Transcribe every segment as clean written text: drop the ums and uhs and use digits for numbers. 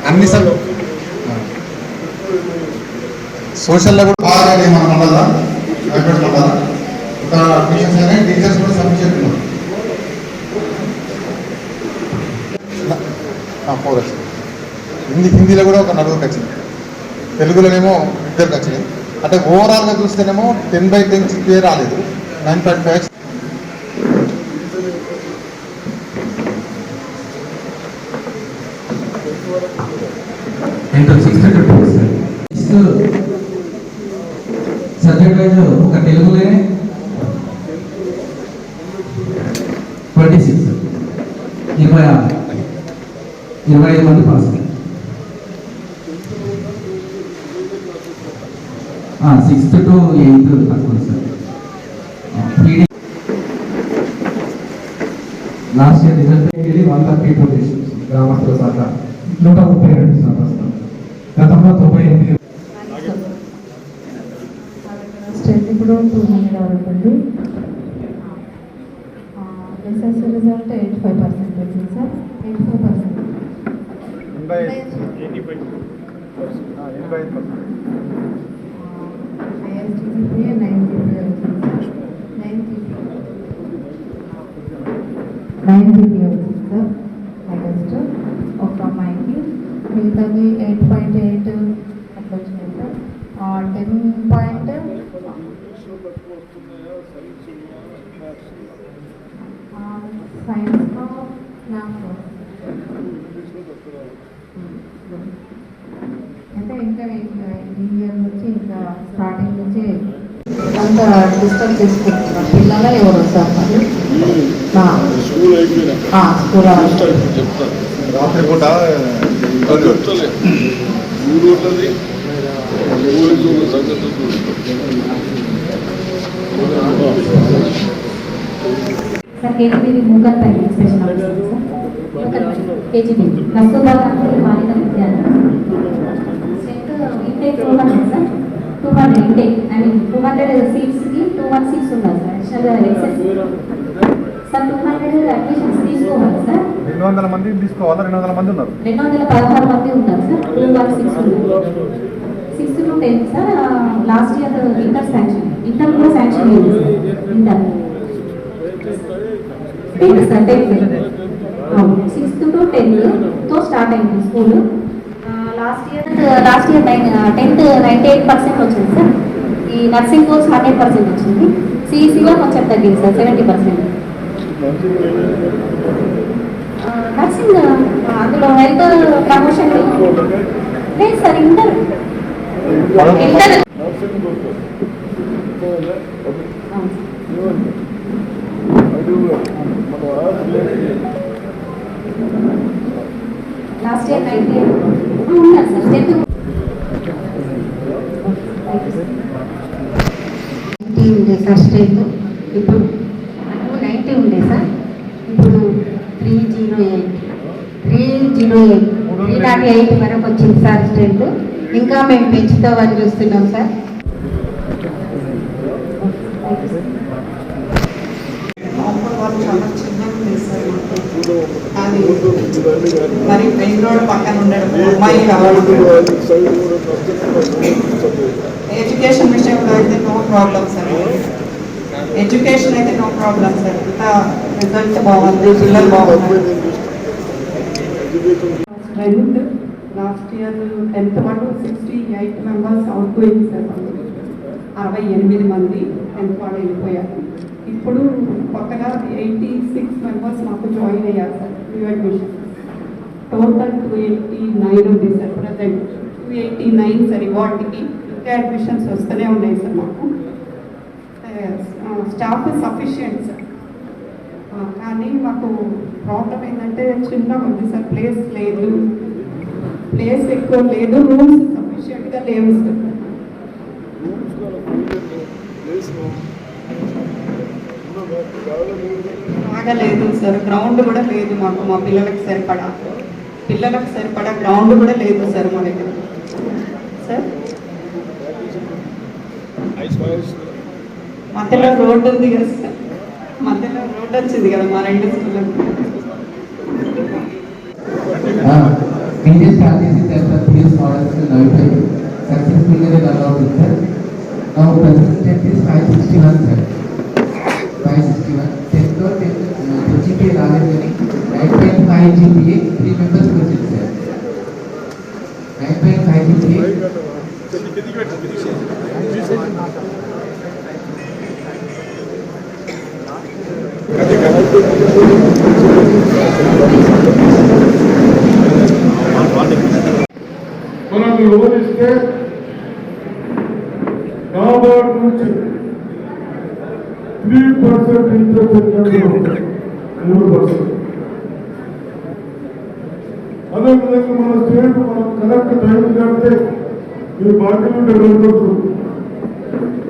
అన్ని సార్ సోషల్లో కూడా బాగా మన మండలా హైబ్రిడ్ మండలా ఇంకా అడ్మిషన్స్ కానీ టీచర్స్ కూడా సబ్మిషన్ ఉన్నారు. 4 వచ్చింది. హిందీలో కూడా ఒక 4 వచ్చింది. తెలుగులోనేమో 2 వచ్చినాయి. అంటే ఓవరాల్గా చూస్తేనేమో 10/10 GPA రాలేదు. 9.5 సబ్జెక్ట్ వైజ్ ఒక తెలుగులోనే 26 25 మంది పాస్. 6th to 8th తక్కువ sir. Last year result 132 districts గ్రామస్తుల శాఖ 132 సంవత్సరం గతంలో 98 స్ట్రెంత్ ఇప్పుడు 200 వరకు ఉంది. ఎస్ఎస్సి రిజల్ట్ 85% వచ్చింది సార్. 85%. 85%. హైయెస్ట్ జీపీఏ 9 జీపీఏ వచ్చింది సార్. 9 జీపీఏ వచ్చింది సార్ హైయెస్ట్ ఒక అమ్మాయికి. మిగతాది 8.8 అట్లా వచ్చినాయి సార్. 10 పాయింట్ సైన్స్లో నాకు అంటే ఇంకా ఈ ఇయర్ నుంచి ఇంకా స్టార్టింగ్ నుంచి అంత డిస్టర్బ్ చేసుకుంటున్నారు పిల్లలు ఎవరు సార్ మరి స్కూల్ రాత్రి పూట సార్ కేజీబీ మూగల్ పై స్పెషల్ కేజీబీ కస్తూర్బా గాంధీ బాలిక విద్యాలయం strength intake 200 sir. 200 intake I mean 200 సీట్స్కి 216 ఉన్నారు సార్. అడిషనల్గా ఎక్సెస్ సార్ 200 అడ్మిషన్స్ తీసుకోవాలి సార్. 200 మంది తీసుకోవాలి. 200 మంది ఉన్నారు. 216 మంది ఉన్నారు సార్. 216 ఉన్నారు. 6th to 10th sir. Last year inter sanction, inter కూడా శాంక్షన్ అయింది sir. Inter 10th sir. 10th 6th to 10th తో స్టార్ట్ అయింది స్కూల్. లాస్ట్ ఇయర్ 10th 98% వచ్చింది సార్. ఈ నర్సింగ్ కోర్స్ 100% వచ్చింది. సిఈసీలో కొంచెం తగ్గింది సార్ 70%. నర్సింగ్ అందులో హెల్త్ ప్రమోషన్ లేదు సార్. ఇంటర్ లాస్ట్ ఇయర్ 90 ఉన్నారు సార్. 90 ఉండే సార్ స్ట్రెంత్. ఇప్పుడు 90 ఉండే సార్. ఇప్పుడు 308 వరకు వచ్చింది సార్ స్ట్రెంత్. ఇంకా మేము పెంచుతామని చూస్తున్నాం సార్. చాలా చిన్నగా ఉంది సార్. అది మరి మెయిన్ రోడ్ పక్కన ఉండడం, అమ్మాయి రావడం, ఎడ్యుకేషన్ విషయంలో అయితే నో ప్రాబ్లం సార్. ఎడ్యుకేషన్ అయితే నో ప్రాబ్లం సార్. అంతా రిజల్ట్ బాగుంది, పిల్లలు బాగున్నారు. స్ట్రెంత్ లాస్ట్ ఇయర్ 10th వరకు 68 మెంబర్స్ అవుట్ గోయింగ్ సార్. 68 మంది 10th వాళ్ళు వెళ్ళిపోయారు. ఇప్పుడు కొత్తగా 86 మెంబర్స్ మాకు జాయిన్ అయ్యారు సార్. న్యూ అడ్మిషన్ టోటల్ 289 ఉంది సార్. Present 289 sir. వాటికి ఇంకా అడ్మిషన్స్ వస్తూనే ఉన్నాయి సార్. మాకు స్టాఫ్ సఫిషియంట్ సార్. కానీ మాకు ప్రాబ్లం ఏంటంటే చిన్నగా ఉంది సార్. ప్లేస్ లేదు, ప్లేస్ ఎక్కువ లేదు, రూమ్స్ సఫిషియంట్గా లేవు సార్. బాగా లేదు సార్. గ్రౌండ్ కూడా లేదు మాకు. మా పిల్లలకు సరిపడా గ్రౌండ్ కూడా లేదు సార్ మా దగ్గర సార్. మధ్యలో రోడ్డు ఉంది కదా సార్. మధ్యలో రోడ్డు వచ్చింది కదా మా 2 స్కూళ్ళకి. DJ start చేసి తర్వాత 3 years models అయిపోయి successfully they are allowed sir. Now present strength is 561 sir. 561. 10th or 10th GPA రాలేదు కానీ 9.5 GPA 3 members వచ్చింది సార్. 9.5 GPA మనం లోన్ ఇస్తే నాబార్డ్ నుంచి 3% ఇంట్రెస్ట్ 3%. అదేవిధంగా మన స్టేట్ మనం కరెక్ట్ టైం కడితే మీరు బాధ్యత కలగవచ్చు,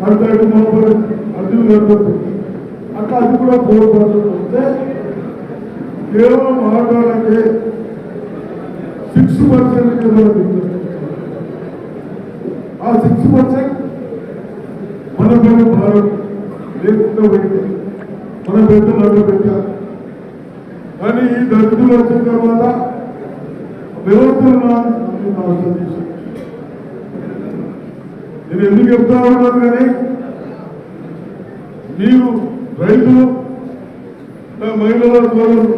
అంటే మామూలు అర్జున్ కలగవచ్చు, అట్లా అది కూడా 4% వస్తే కేవలం ఆటోలకే 6% ఆ 6% మన పైన భారం లేకుండా పెట్టి మన పెద్దలు పెట్టారు. కానీ ఈ దళితులు వచ్చిన తర్వాత వ్యవస్థలు నేను ఎందుకు చెప్తా ఉన్నాను కానీ మీరు రైతులు మహిళల సోదరులు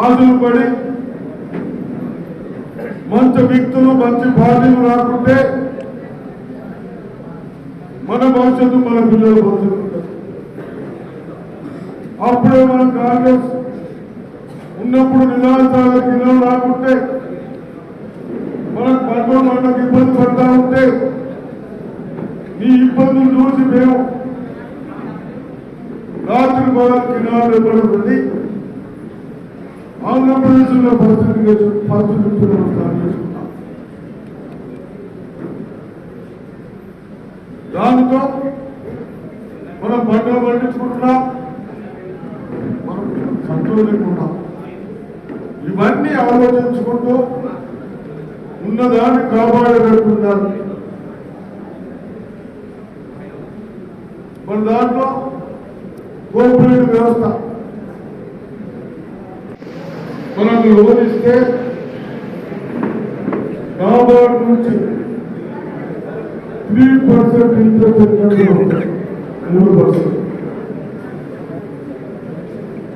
ఆశలు పడి మంచి వ్యక్తులు మంచి పార్టీలు రాకుంటే మన భవిష్యత్తు మన పిల్లల భవిష్యత్తు. అప్పుడే మన కాంగ్రెస్ ఉన్నప్పుడు నిరాశాలకు నిలవ రాకుంటే మనకు మనకు ఇబ్బంది పడతా ఉంటే ఈ ఇబ్బందులు చూసి మేము రాత్రి బాగా కినాలు ఇవ్వబడి ఆంధ్రప్రదేశ్లో పరిస్థితి చేసుకుంటాం. దానితో మనం పంటలు పండించుకుంటున్నాం, మనం సంతోషించుకుంటాం. ఇవన్నీ ఆలోచించుకుంటూ ఉన్నదాన్ని కాపాడగలుగుతున్నారు. మన దాంట్లో కోఆపరేటివ్ వ్యవస్థ మనం లోన్ ఇస్తే నాబార్డ్ నుంచి 3% ఇంట్రెస్ట్ 3%.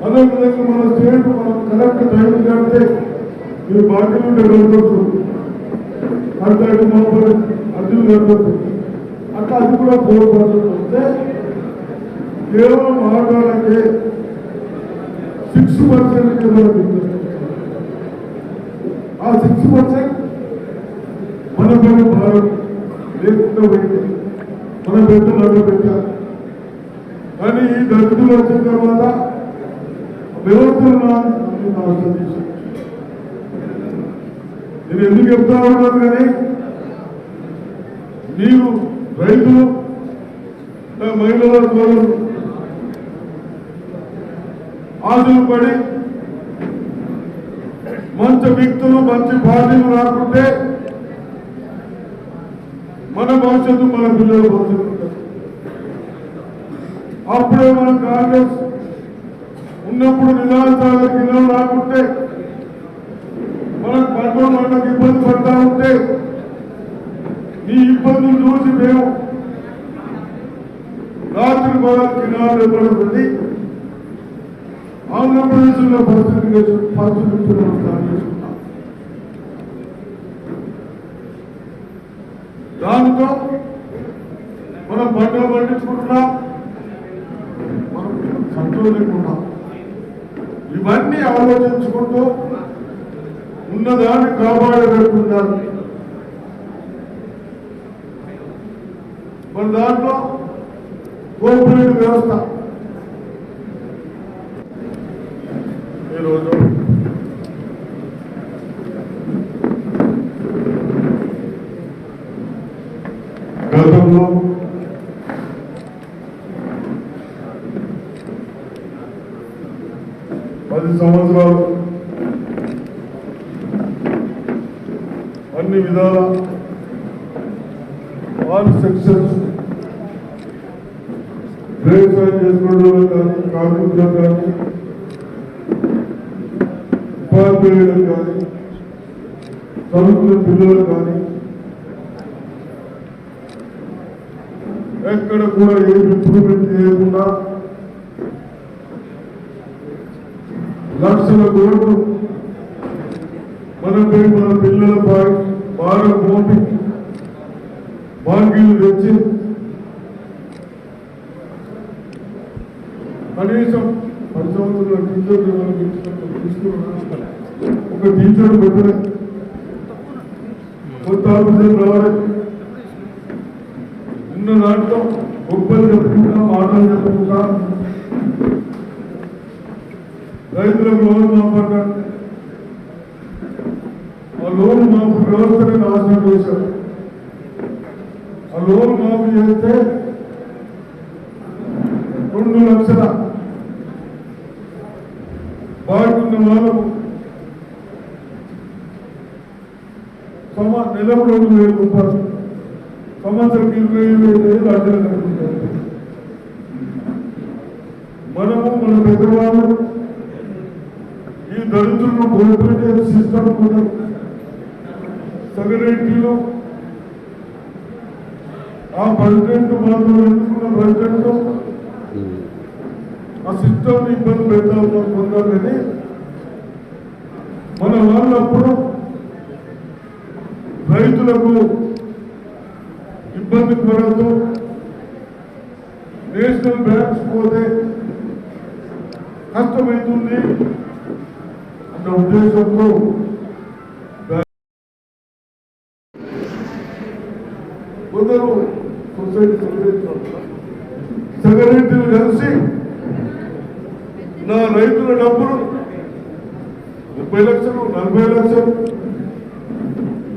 అదేవిధంగా మన స్టేట్ మనం కరెక్ట్ టైం కడితే మీరు బాధ్యత కలగవచ్చు, అంటే మామూలు అర్జున్ కలగవచ్చు, అట్లా అది కూడా 4% వస్తే కేవలం ఆటోలకే 6% ఆ 6% మన పైన భారం లేకుండా పోయింది మన పెద్దలు పెట్టారు. కానీ ఈ దళితులు వచ్చిన తర్వాత వ్యవస్థలు నేను ఎందుకు చెప్తా ఉన్నాను కానీ మీరు రైతులు మహిళల సోదరులు ఆశలు పడి మంచి వ్యక్తులు మంచి పార్టీలు రాకుంటే మన భవిష్యత్తు మన పిల్లల భవిష్యత్తు. అప్పుడే మన కాంగ్రెస్ ఉన్నప్పుడు నిరాశాలకు నిలవ రాకుంటే మనకు ఇబ్బంది పడతా ఉంటే ఈ ఇబ్బందులు చూసి మేము రాత్రి బాగా కినాలు ఇవ్వబడి ఆంధ్రప్రదేశ్లో పరిస్థితి చేసుకుంటాం. దాంతో మనం పంటలు పండించుకుంటున్నాం, మనం సంతోషించుకుంటాం. ఇవన్నీ ఆలోచించుకుంటూ ఉన్నదాన్ని కాపాడగలుగుతున్నారు. మన దాంట్లో కోఆపరేటివ్ వ్యవస్థ ఈరోజు గతంలో పది సంవత్సరాలు అన్ని విధాల ఆల్ సెక్షన్స్ వ్యవసాయం చేసుకునే కానీ కార్మికులకు కానీ ఉపాధ్యాయులకు కానీ చదువుకునే పిల్లలకు కానీ ఎక్కడ కూడా ఏ ఇంప్రూవ్మెంట్ చేయకుండా లక్షల కోట్లు మనపై మన పిల్లలపై భారం మోపి బాకీలు తెచ్చి కనీసం 10 సంవత్సరాల టీచర్లు మనకి తీసుకున్నాం. ఒక టీచర్ పెట్టలే, కొత్త ఆఫీసర్ రావాలి, ఉన్న దాంట్లో గొప్పలు చెప్పుకుంటా, మాటలు చెప్పుకుంటా, రైతులకు లోన్ మాపడ్డా, ఆ లోన్ మాపు వ్యవస్థని నాశనం చేశారు. ఆ లోన్ మాఫీ చేస్తే 2 లక్షల బాగున్న వాళ్ళకు నెలకు 2,000 రూపాయలు, సంవత్సరం 25,000 అడ్డలు కట్టుకుంటారు. మనము మన పెద్దవాళ్ళు ఈ దళితులను కోఆపరేటివ్ సిస్టమ్ కూడా సెక్రటరీలో ఆ ప్రెసిడెంట్ మాత్రం ఎన్నుకున్న ప్రెసిడెంట్ ఆ సిస్టమ్ ఇబ్బంది పెట్టాలని పొందాలని మన వాళ్ళప్పుడు రైతులకు ఇబ్బంది పడద్దు, నేషనల్ బ్యాంక్స్ పోతే కష్టమవుతుంది అన్న ఉద్దేశంతో కొందరు సొసైటీ సెక్రటరీలు కలిసి నా రైతుల డబ్బులు 30 లక్షలు 40 లక్షలు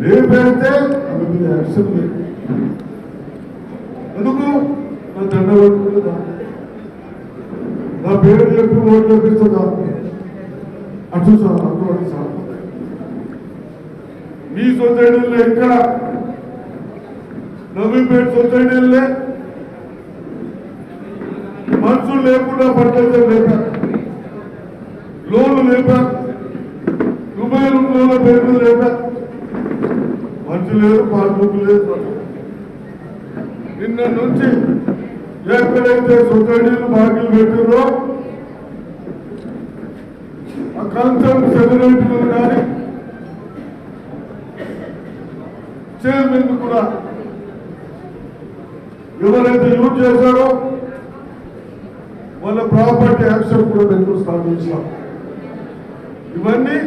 లేపెడితే అది మీద యాక్షన్ లేదు. ఎందుకు నా దండ పట్టుకుంటుందా, నా పేరు చెప్పి ఓట్లు వేపిస్తుందా, అటు సార్ అటు సార్. మీ సొసైటీలో ఎక్కడ నవీపేట సొసైటీలే మనుషులు లేకుండా పట్టేది లేక, లోన్లు లేక, దుబాయ్లు లోన్ల పేరు లేక, మనుషులు లేదు, పాస్బుక్ లేదు. నిన్న నుంచి ఎక్కడైతే సొసైటీలు బాకీలు పెట్టిందో ఆ కన్సర్న్ సెక్రటరీలు కానీ చైర్మన్ కూడా ఎవరైతే యూజ్ చేశారో వాళ్ళ ప్రాపర్టీ యాక్షన్ కూడా మేము స్థాపించాం. ఇవన్నీ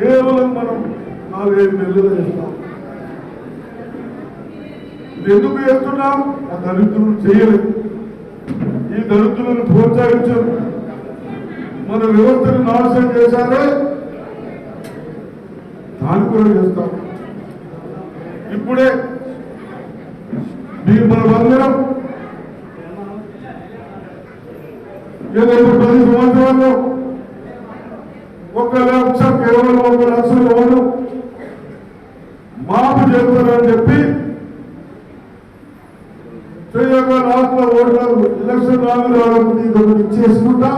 కేవలం మనం 4-5 నెలలు చేస్తాం. ఇది ఎందుకు చేస్తున్నాం? ఆ దళితులను చేయలేదు, ఈ దళితులను ప్రోత్సహించారు, మన వ్యవస్థను నాశనం చేశారే, దాన్ని కూడా చేస్తాం. ఇప్పుడే మన బంగారం ఏదైతే 10 సంవత్సరాల్లో 1 లక్ష, కేవలం 1 లక్ష లోను మాపు చేస్తారని చెప్పి చేయక రాష్ట్ర ఓట్లకు ఎలక్షన్ రావడానికి ఇచ్చేసుకుంటా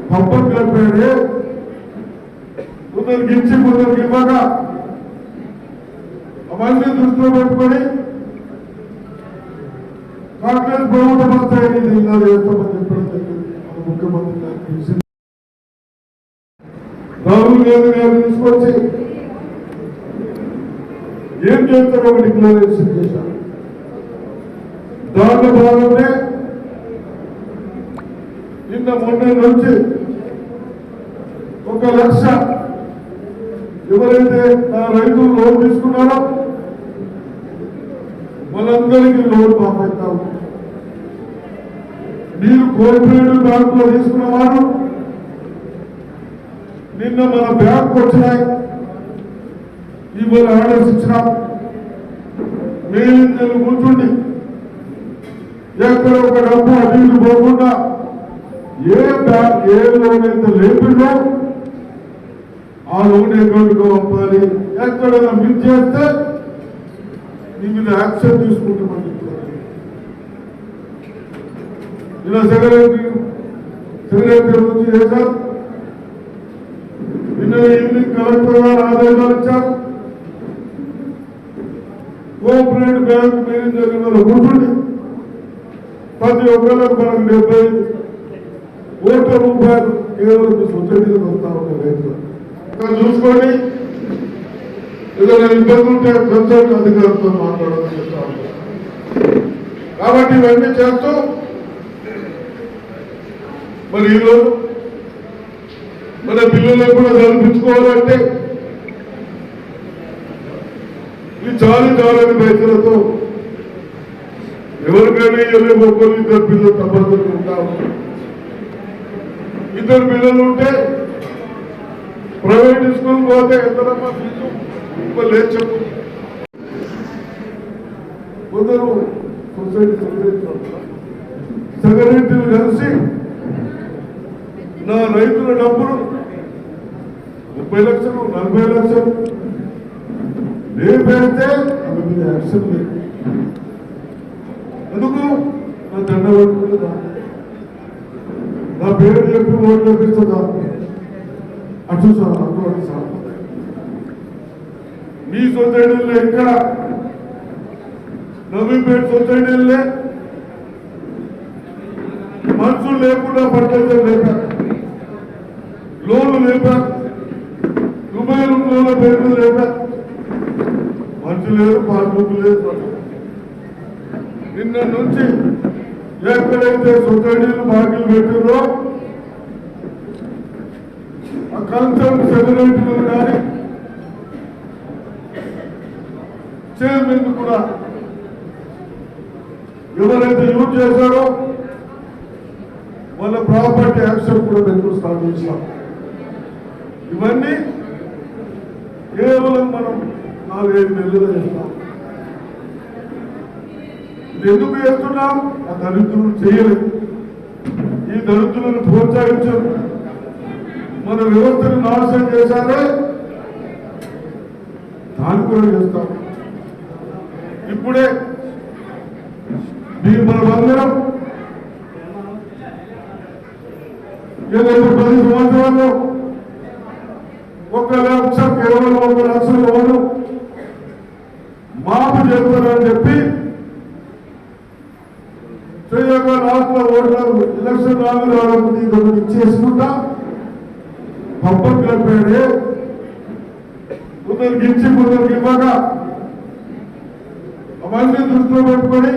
పబ్బం కలిపాడే. కొందరికి ఇచ్చి కొందరికి ఇవ్వక అవన్నీ దృష్టిలో పెట్టుకొని కాంగ్రెస్ ప్రభుత్వం వస్తాయని ఇలా చేస్తామని చెప్పడం జరిగింది. మన ముఖ్యమంత్రి గారు రాహుల్ గాంధీ గారు తీసుకొచ్చి ఏం చేస్తారో ఒక డిక్లరేషన్ చేశారు. దాంట్లో భాగంగా నిన్న మొన్న నుంచి 1 లక్ష ఎవరైతే నా రైతులు లోన్ తీసుకున్నారో వాళ్ళందరికీ లోన్ మాపేస్తాం. మీరు కోఆపరేటివ్ బ్యాంకులో తీసుకున్న వారు నిన్న మన బ్యాంకు వచ్చినాయి, ఇవాళ ఆర్డర్స్ ఇచ్చినాం. మేనేజర్లు కూర్చుండి ఎక్కడ ఒక డబ్బు అటు ఇటు పోకుండా ఏ బ్యాంక్ ఏ లోన్ అయితే లేపిందో ఆ లోన్ అకౌంట్గా పంపాలి. ఎక్కడైనా మిస్ చేస్తే నీ మీద యాక్షన్ తీసుకుంటామని చెప్తారు. ఇలా సెక్రటరీ నుంచి చేశారు. నిన్న ఈవినింగ్ కలెక్టర్ గారు ఆదేశాలు ఇచ్చారు. కోఆపరేటివ్ బ్యాంక్ మేనేజర్ కూర్చుండి ప్రతి ఒక్కరికి మనకు 75 కోట్ల రూపాయలు కేవలం సొసైటీలకు వస్తా ఉంటాయి రైతులు. చూసుకోండి, ఏదైనా ఇబ్బంది ఉంటే కన్సల్ట్ అధికారులతో మాట్లాడాలని చెప్తా ఉంటాం. కాబట్టి ఇవన్నీ చేస్తూ మరి ఈరోజు మన పిల్లలకు కూడా చదివించుకోవాలంటే ఈ చాలని పైసలతో ఎవరికైనా వెళ్ళే మొక్కలు 2 పిల్లలు తప్పనిసరిగా ఉంటాము. 2 పిల్లలు ఉంటే ప్రైవేట్ స్కూల్ పోతే ఎంతనమ్మా ఫీజు ఇంకా లేదు చెప్పు. కొందరు సొసైటీ సెక్రటరీలు కలిసి నా రైతుల డబ్బులు 30 లక్షలు 40 లక్షలు లేపేస్తే అది మీద యాక్షన్ లేదు. ఎందుకు నా దండ పట్టుకుంటుందా, నా పేరు చెప్పి ఓట్లు తెప్పిస్తుందా? అటు సార్ అటు సార్ మీ సొసైటీలో ఎక్కడ నవీపేట సొసైటీలే మనుషులు లేకుండా పట్టేసారు, లేపారు లోన్లు, లేపారు దుబాయ్లు లోన్ల పేర్లు, లేపారు మనుషులు లేరు, పాస్బుక్ లేదు. నిన్న నుంచి ఎక్కడైతే సొసైటీలు బాకీలు పెట్టారో ఆ కన్సల్ట్ సెక్రటరీలు కానీ చైర్మన్ కూడా ఎవరైతే యూజ్ చేశారో వాళ్ళ ప్రాపర్టీ యాక్షన్ కూడా మేము స్టార్ట్ చేస్తాం. ఇవన్నీ కేవలం మనం 4-5 నెలలు చేస్తాం. ఇది ఎందుకు చేస్తున్నాం? ఆ దళితులను చేయలేదు, ఈ దళితులను ప్రోత్సహించారు, మన వ్యవస్థను నాశనం చేశారే, దాన్ని కూడా చేస్తాం. ఇప్పుడే మనమందరం ఏదైతే 10 సంవత్సరాల్లో 1 లక్ష కేవలం 1 లక్ష లోను మాఫీ చేస్తారని చెప్పి చేయగా రాష్ట్ర ఓట్లకు ఎలక్షన్ రావాలని ఇదొకటి ఇచ్చేసుకుంటా పబ్బం కలిపాడే. కొందరికి ఇచ్చి కొందరికి ఇవ్వగా అవన్నీ దృష్టిలో పెట్టుకొని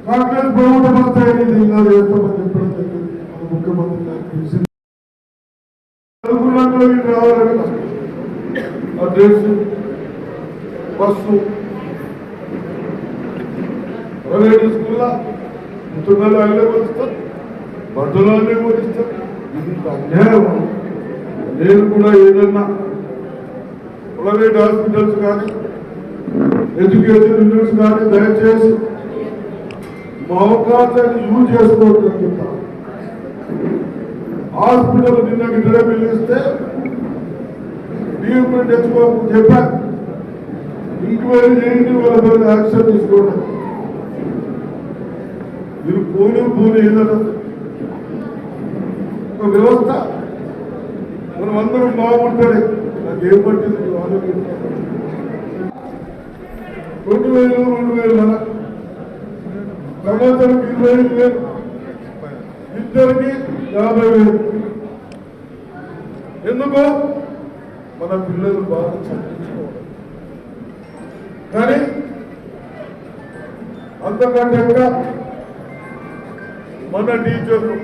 కాంగ్రెస్ ప్రభుత్వం వస్తాయని ఇలా చేస్తామని చెప్పడం జరిగింది. మన ముఖ్యమంత్రి గారు రావాలని ఆ డ్రెస్ బస్సు ప్రైవేట్ స్కూల్లో పుస్తకాలు అల్లే పోలిస్తారు, బట్టలు అల్లే పోలిస్తారు. ఇది అన్యాయం. నేను కూడా ఏదన్నా ప్రైవేట్ హాస్పిటల్స్ కానీ ఎడ్యుకేషన్ యూనిట్స్ కానీ దయచేసి మా అవకాశాన్ని యూజ్ చేసుకోవద్దని చెప్తాను. హాస్పిటల్ నిన్న గిడ్డ పిలిస్తే ట్రీట్మెంట్ తెచ్చుకోమని చెప్పాను. ఎంక్వైరీ చేయండి, వాళ్ళ మీద యాక్షన్ తీసుకోండి. మీరు పోనీ ఏదన్నా ఒక వ్యవస్థ మనం అందరం బాగుంటాడే. నాకేం పట్టింది 2000 సంవత్సరానికి 25,000, ఇద్దరికి 50,000. ఎందుకో మన పిల్లలు బాగా చదివించుకోవాలి. కానీ అంతకంటే కూడా మన టీచర్లు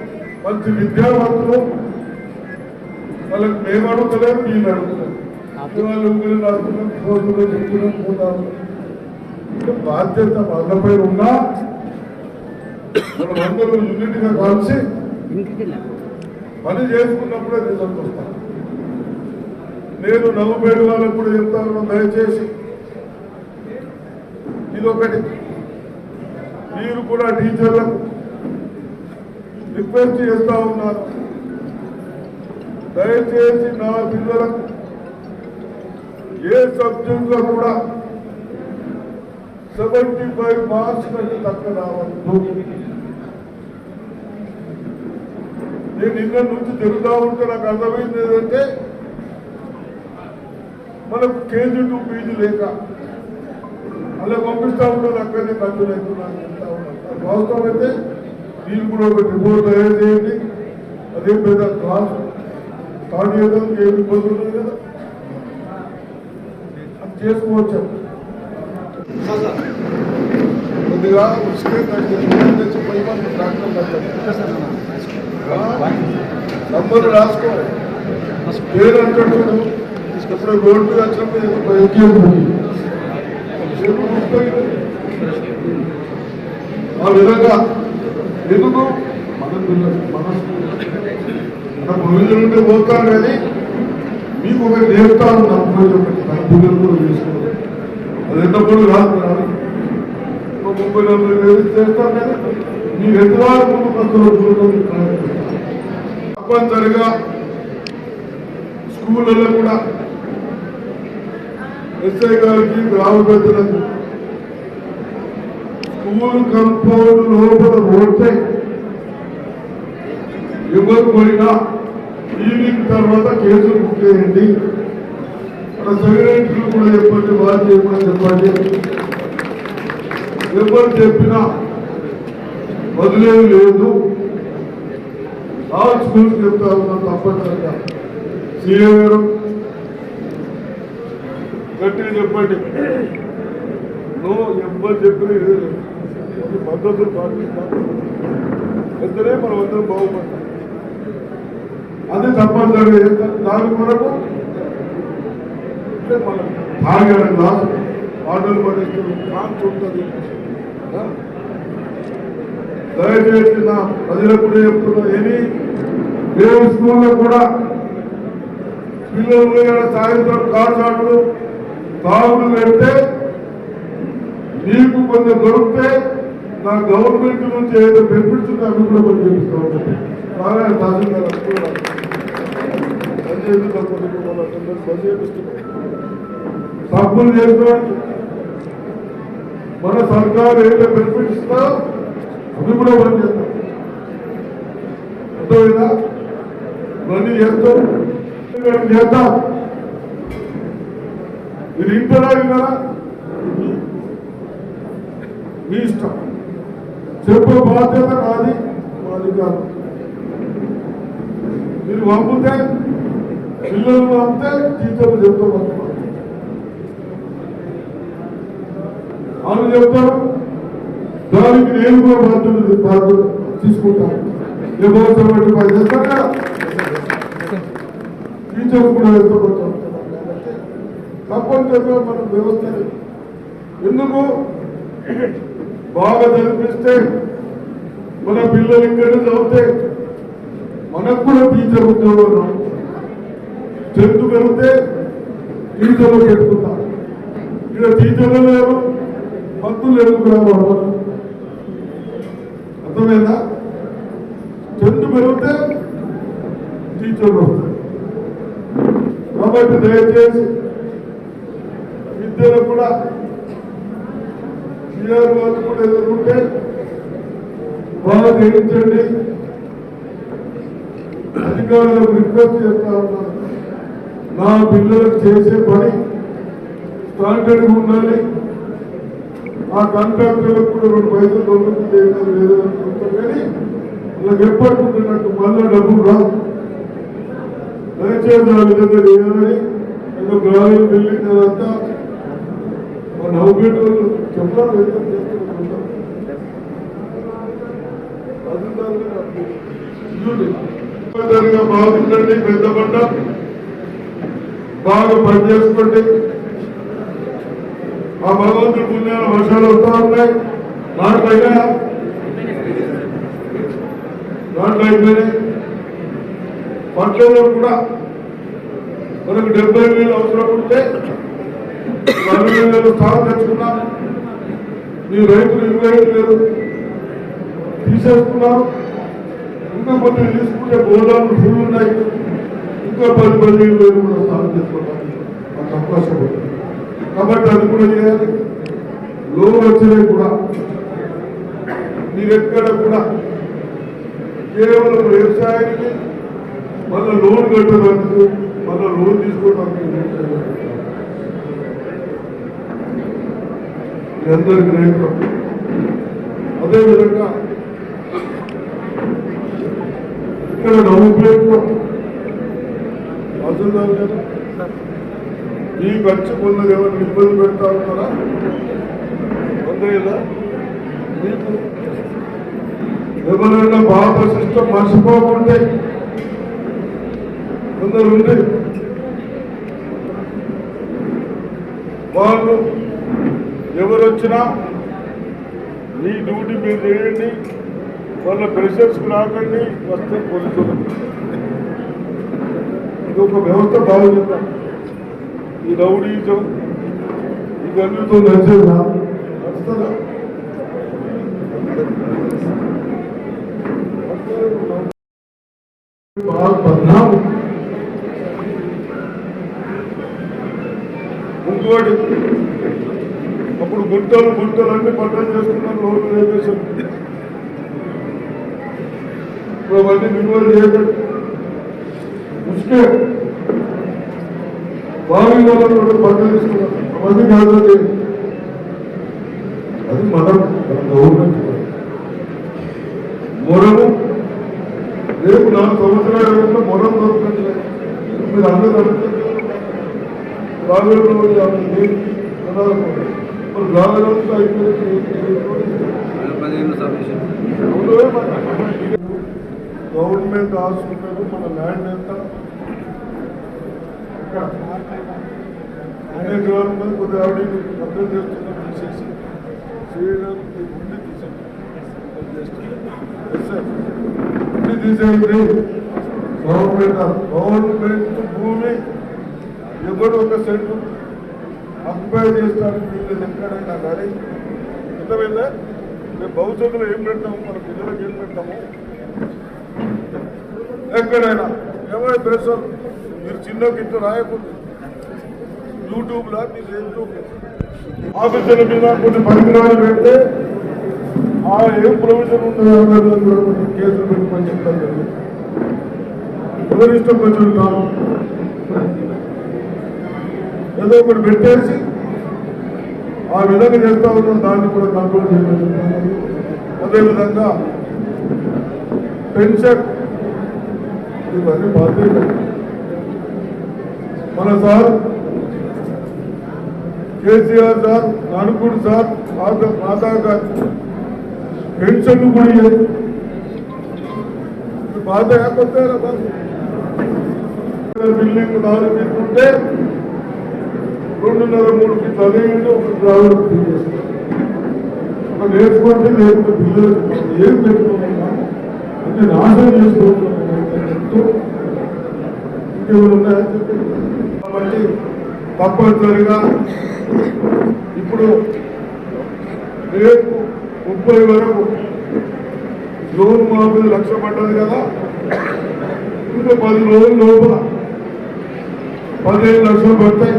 మంచి విద్యావంతులు, వాళ్ళకి మేము అడుగుతలేము, వీళ్ళు అడుగుతలేము. వాళ్ళు రాస్తున్నాం, కోర్టులో చెప్తున్నాం, పోతాము. బాధ్యత వాళ్ళపై ఉన్నా మనం అందరూ యూనిట్గా కలిసి పని చేసుకున్నప్పుడే రిజల్ట్ వస్తాను. నేను నవ్వుపేట వాళ్ళకు కూడా చెప్తాను, దయచేసి ఇదొకటి మీరు కూడా టీచర్లకు రిక్వెస్ట్ చేస్తా ఉన్నారు. దయచేసి నా పిల్లలకు ఏ సబ్జెక్ట్ లో కూడా 75 మార్క్స్ కంటే తక్కువ రావద్దు. నేను నిన్న నుంచి తిరుగుతూ ఉంటే నాకు అర్థమైంది ఏంటంటే మనకు కేజీ టు పీజీ లేక అలా పంపిస్తూ ఉంటారు, అక్కడనే ఖర్చులు అవుతున్నాను చెప్తా ఉన్నారు. వాస్తవం అయితే మీరు కూడా ఒక రిపోర్ట్ తయారు చేయండి, అదే పెద్ద క్లాస్ స్టార్ట్ చేయడానికి ఏమి ఇబ్బంది ఉంటుంది కదా, అది చేసుకోవచ్చు. కొద్దిగా నంబర్ రాసుకో, పేరు అంటాడు ఇప్పుడు రోడ్డు మీద వచ్చినప్పుడు ఆ విధంగా ఎందుకు మన పిల్లలు ఉంటే పోతాను కానీ మీకు ఒక నేర్తా ఉన్నాం పిల్లలు కూడా చేసుకోవాలి. అది ఎన్నప్పుడు రాదు 30-40 చేస్తాం కానీ మీరు ఎదురాలు ముందు పక్కన తప్పనిసరిగా స్కూళ్ళలో కూడా ఎస్ఐ గారికి గ్రామ పెద్దలకు స్కూల్ కంపౌండ్ లోపల పోతే ఎవరు పోయినా ఈవినింగ్ తర్వాత కేసులు బుక్ చేయండి. మన సెక్రటరీలు కూడా చెప్పండి, వాళ్ళు చెప్పమని చెప్పండి. ఎవరు చెప్పినా వదిలేదు లేదు. ఆ స్కూల్ చెప్తా ఉన్నాం తప్పనిసరిగా. సీఏ గారు గట్టిగా చెప్పండి, నువ్వు ఎవరు చెప్పిన పద్ధతులు పాటిస్తాను ఎంతనే మనం అందరం బాగుపడతాం. అది తప్పనిసరిగా దాని కొరకు మనం తాగాడు గ్లాసు ఆటలు పడిస్తుంది కాన్స్ ఉంటుంది. దయచేసి నా ప్రజలకు కూడా చెప్తున్నా, ఏ స్కూల్లో కూడా పిల్లలు సాయంత్రం కాచాట్లు తాగులు పెడితే నీకు కొంచెం దొరికితే నా గవర్నమెంట్ నుంచి ఏదో బెనిఫిట్స్ ఉంటే అవి కూడా కొంచెం తెలుసుకోవాలి. బాగా తహసీల్దార్ తప్పులు చేసుకోవాలి. మన సర్కారు ఏదో బెనిఫిట్స్ ఇస్తా అవి కూడా మనం చేస్తాం. అర్థమైనా ఇవన్నీ చేస్తాం చేద్దాం. మీరు ఇంటరా విన్నారా మీ ఇష్టం, చెప్పే బాధ్యత నాది మాది కాదు. మీరు పంపితే పిల్లలు పంపితే టీచర్లు చెప్తారు, వాళ్ళు చెప్తారు, దానికి నేను కూడా బాధ్యత తీసుకుంటాను. ఏమవుతామంటే పని చేస్తాను కదా, టీచర్లు కూడా వెళ్తాం. తప్పనిసరిగా మనం వ్యవస్థ ఎందుకు బాగా చదివిస్తే మన పిల్లలు ఇక్కడ చదివితే మనకు కూడా టీచర్ ఉద్యోగం 10th పెరిగితే టీచర్లు పెట్టుకుంటాం. ఇక్కడ టీచర్లు లేరు, పంతులు లేరు కూడా. అర్థమైందా? 10th పెరిగితే టీచర్లు వస్తారు. కాబట్టి దయచేసి విద్యలో కూడా సిఆర్ వాళ్ళు కూడా ఎదుర్కొంటే బాగా గ్రహించండి. అధికారులకు రిక్వెస్ట్ చేస్తా ఉన్నాను, నా పిల్లలకు చేసే పని స్టాండర్డ్గా ఉండాలి. ఆ కాంట్రాక్టర్లకు కూడా 2 పైసలు దొరుకుతుంది చేయడం లేదనుకుంటాం కానీ వాళ్ళకి ఎప్పటికుంటున్నట్టు మళ్ళా డబ్బులు రాదు. దయచేసి ఆ విధంగా చేయాలని ఏదో గ్రామీణ బిల్డింగ్ అదంతా నవ్వుబెట్టు చెప్పాలి. బాగుందండి, పెద్ద పంట బాగా పనిచేసుకోండి. ఆ భగవంతుడి పుణ్యాల వర్షాలు వస్తూ ఉన్నాయి. దాంట్లో అయిపోయినాయి. పంటలో కూడా మనకు 70,000 అవసరం ఉంటే 40,000 స్థానం తెచ్చుకున్నాం. మీ రైతులు 25,000 తీసేసుకున్నారు. ఇంకా కొన్ని తీసుకుంటే గోదాములు ఫుల్ ఉన్నాయి. ఇంకా 10,000 కూడా స్థానం తెచ్చుకోవడానికి మాకు అవకాశం ఉంది. కాబట్టి అది కూడా చేయాలి. లోన్ వచ్చినాయి కూడా మీరు ఎక్కడ కూడా కేవలం వ్యవసాయానికి మళ్ళీ లోన్ కట్టడానికి మళ్ళీ లోన్ తీసుకోవడానికి మీ అందరికీ రైతు. అదేవిధంగా ఇక్కడ నవ్వుపేటలో అసలు ఈ ఖర్చు కొన్నది ఎవరిని ఇబ్బంది పెడతా ఉన్నారా? అంతేదా? మీకు ఎవరైనా పాత సిస్టమ్ మర్చిపోకుంటే కొందరు ఉంది, వాళ్ళు ఎవరు వచ్చినా మీ డ్యూటీ మీరు చేయండి, వాళ్ళ ప్రెషర్స్కి రాకండి, వస్తే పోలీసులు. ఇది ఒక వ్యవస్థ బాగుందా? ఈ రౌడీజం ఇవన్నీతో నచ్చేదా? నడుస్తుందా? ఇంకోటి, అప్పుడు గుంటలు అన్ని పట్టణం చేసుకున్నాను, లోన్లు వేసేసాను. ఇప్పుడు అవన్నీ విలువలు చేయకండి. ఉసుకే బావి వాళ్ళని పట్టణం తీసుకున్నాను, అవన్నీ కాదండి. అది మనం గవర్నమెంట్ మొరము. రేపు 4 సంవత్సరాల మొరం దొరుకుతుంది. మీరు అందరూ అడుగుతుంది గవర్నమెంట్ హాస్పిటల్ మన ల్యాండ్ ఎంత అనేక గవర్నమెంట్ కొద్దిగా ఆవిడ అర్థం చేస్తున్నా తీసేసి చేయడానికి ఉండి తీసేయండి. గవర్నమెంట్ భూమి ఎవరు ఒక సెంటు అక్యుపై చేస్తానికి వీళ్ళు ఎక్కడైనా కానీ అర్థమైందా? మేము భవిష్యత్తులో ఏం పెడతాము, మన పిల్లలకు ఏం పెడతాము, ఎక్కడైనా ఏమైనా ప్రెషర్ మీరు చిన్న గిట్ట రాయకూడదు. యూట్యూబ్లో మీరు యూట్యూబ్ ఆఫీసుల మీద కొన్ని పరికరాలు పెడితే ఆ ఏం ప్రొవిజన్ ఉంటుందో కేసులు పెట్టుకొని చెప్తాను. ఎవరు ఇష్టం పెట్టుకుంటాము, ఏదో ఒకటి పెట్టేసి ఆ విధంగా చేస్తా ఉన్నాం. దాన్ని కూడా కంట్రోల్ చేయగలుగుతాము. అదేవిధంగా పెన్షన్ ఇవన్నీ బాధ్యత మన సార్ కేసీఆర్ సార్, నానుకూడు సార్, ఆధార్ పెన్షన్ కూడా బాధ కొత్త బిల్డింగ్ 4 తీసుకుంటే 2.5-3 ఫీట్లు అదేంటో ఒక గ్రామం ఒక నేర్చుకుంటే లేకుంటే పిల్లలు ఏం పెట్టుకున్నా అంటే నాశనం చేసుకోవచ్చు. ఇంకెవరు ఉన్నాయని చెప్పి కాబట్టి తప్పనిసరిగా ఇప్పుడు రేపు 30 వరకు లోన్ మాఫీ 1 లక్ష పడ్డది కదా, ఇంకా 10 రోజుల లోపల 15 లక్షలు పడతాయి,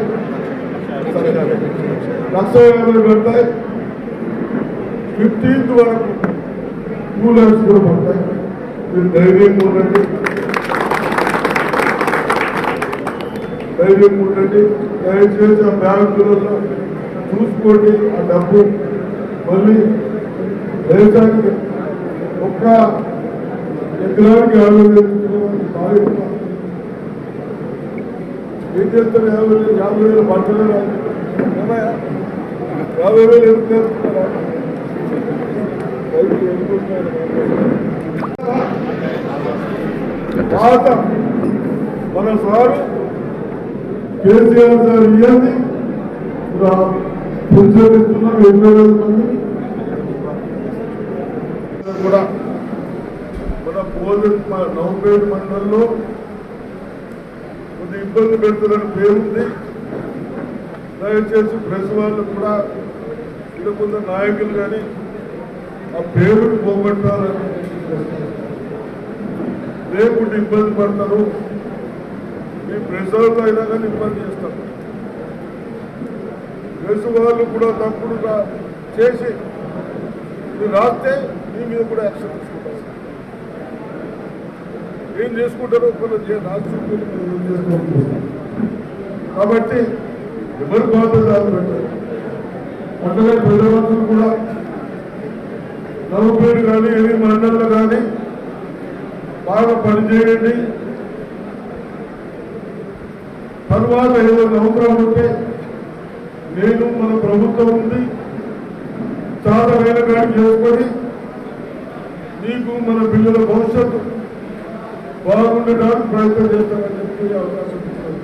1,50,000 పడతాయి, 15th వరకు 2 lakhs కూడా పడతాయి. మీరు ధైర్యంగా ఉండండి, దయచేసి ఆ బ్యాంకులలో చూసుకోండి. ఆ డబ్బు మళ్ళీ దేశానికి ఒక్క ఎకరానికి 50,000 ఏం చేస్తారు? 50,000 పంటలు 50,000 ఎందుకు చేస్తున్నారా? పాత మన సారు కేసీఆర్ సార్ ఇవ్వండి పెన్షన్ ఇస్తున్నాం 8,000 మంది కూడా. మన నవంపేట మండలంలో కొద్ది ఇబ్బంది పెడుతుందని పేరుంది. దయచేసి ప్రెస్ వాళ్ళు కూడా ఇలా కొందరు నాయకులు కానీ ఆ పేరుని పోగొట్టాలని లేకుంటే ఇబ్బంది పడతారు. మీ ప్రెస్ వాళ్ళతో అయినా కానీ ఇబ్బంది చేస్తారు. ప్రెస్ వాళ్ళు కూడా తప్పుడు చేసి మీరు రాస్తే మీ మీద కూడా యాక్షన్ తీసుకుంటారు. ఏం చేసుకుంటారో కొన్ని రాష్ట్రంలో మనం చేస్తూ ఉంటాం. కాబట్టి ఎవరు బాధ్యత పెట్టారు. అట్లనే ప్రజావంతులు కూడా నలుగురు కానీ 8 మండళ్ళు కానీ బాగా పనిచేయండి. తర్వాత ఏదైనా అవసరం ఉంటే నేను మన ప్రభుత్వం ఉంది చాలా వేలగాడి చేసుకొని మీకు మన పిల్లల భవిష్యత్తు బాగుండడానికి ప్రయత్నం చేస్తామని చెప్పి అవకాశం ఇచ్చారు.